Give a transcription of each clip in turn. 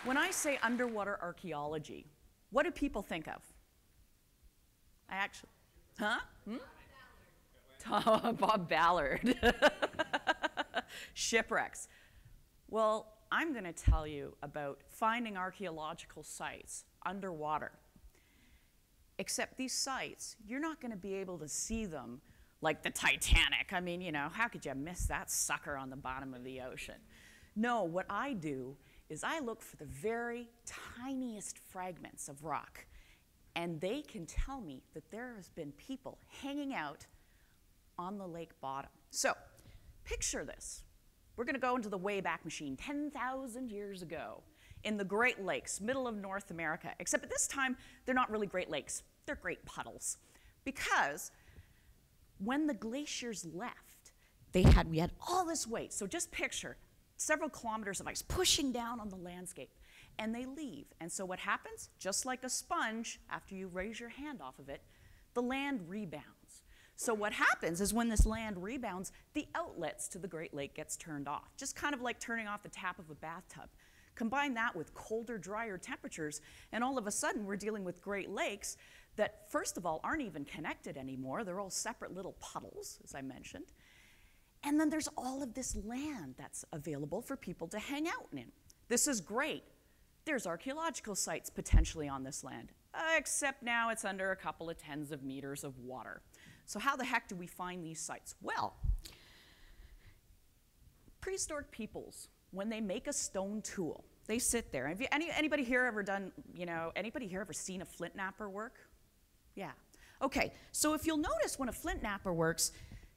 When I say underwater archaeology, what do people think of? I actually, huh? Bob Ballard. Shipwrecks. Well, I'm going to tell you about finding archaeological sites underwater. Except these sites, you're not going to be able to see them like the Titanic. I mean, you know, how could you miss that sucker on the bottom of the ocean? No, what I do is I look for the very tiniest fragments of rock, and they can tell me that there has been people hanging out on the lake bottom. So, picture this. We're going to go into the Wayback Machine 10,000 years ago in the Great Lakes, middle of North America, except at this time, they're not really Great Lakes, they're great puddles. Because when the glaciers left, we had all this weight. So just picture several kilometers of ice pushing down on the landscape, and they leave. And so what happens? Just like a sponge, after you raise your hand off of it, the land rebounds. So what happens is when this land rebounds, the outlets to the Great Lake gets turned off, just kind of like turning off the tap of a bathtub. Combine that with colder, drier temperatures, and all of a sudden we're dealing with Great Lakes that, first of all, aren't even connected anymore. They're all separate little puddles, as I mentioned. And then there's all of this land that's available for people to hang out in. This is great. There's archaeological sites potentially on this land, except now it's under a couple of tens of meters of water. So how the heck do we find these sites? Well, prehistoric peoples, when they make a stone tool, they sit there. Have you, anybody here ever done, anybody here ever seen a flint knapper work? Yeah. Okay, so if you'll notice when a flint knapper works,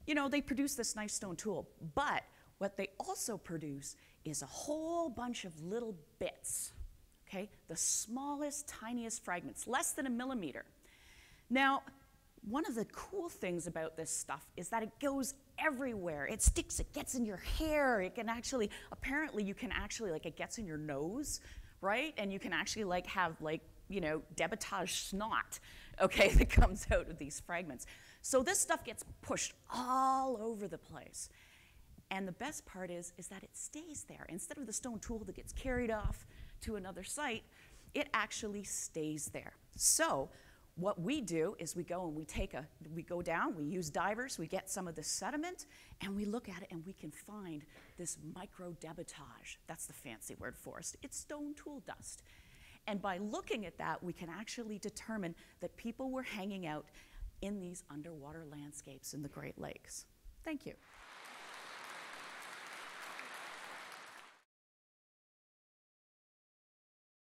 they produce this nice stone tool, but what they also produce is a whole bunch of little bits, okay? The smallest, tiniest fragments, less than a millimeter. Now, one of the cool things about this stuff is that it goes everywhere. It sticks, it gets in your hair, it can actually, apparently you can actually, it gets in your nose, right? And you can actually have debitage snot, okay, that comes out of these fragments. So this stuff gets pushed all over the place. And the best part is that it stays there. Instead of the stone tool that gets carried off to another site, it actually stays there. So what we do is we go and we go down, we use divers, we get some of this sediment, and we look at it and we can find this micro-debitage. That's the fancy word for it. It's stone tool dust. And by looking at that, we can actually determine that people were hanging out in these underwater landscapes in the Great Lakes. Thank you.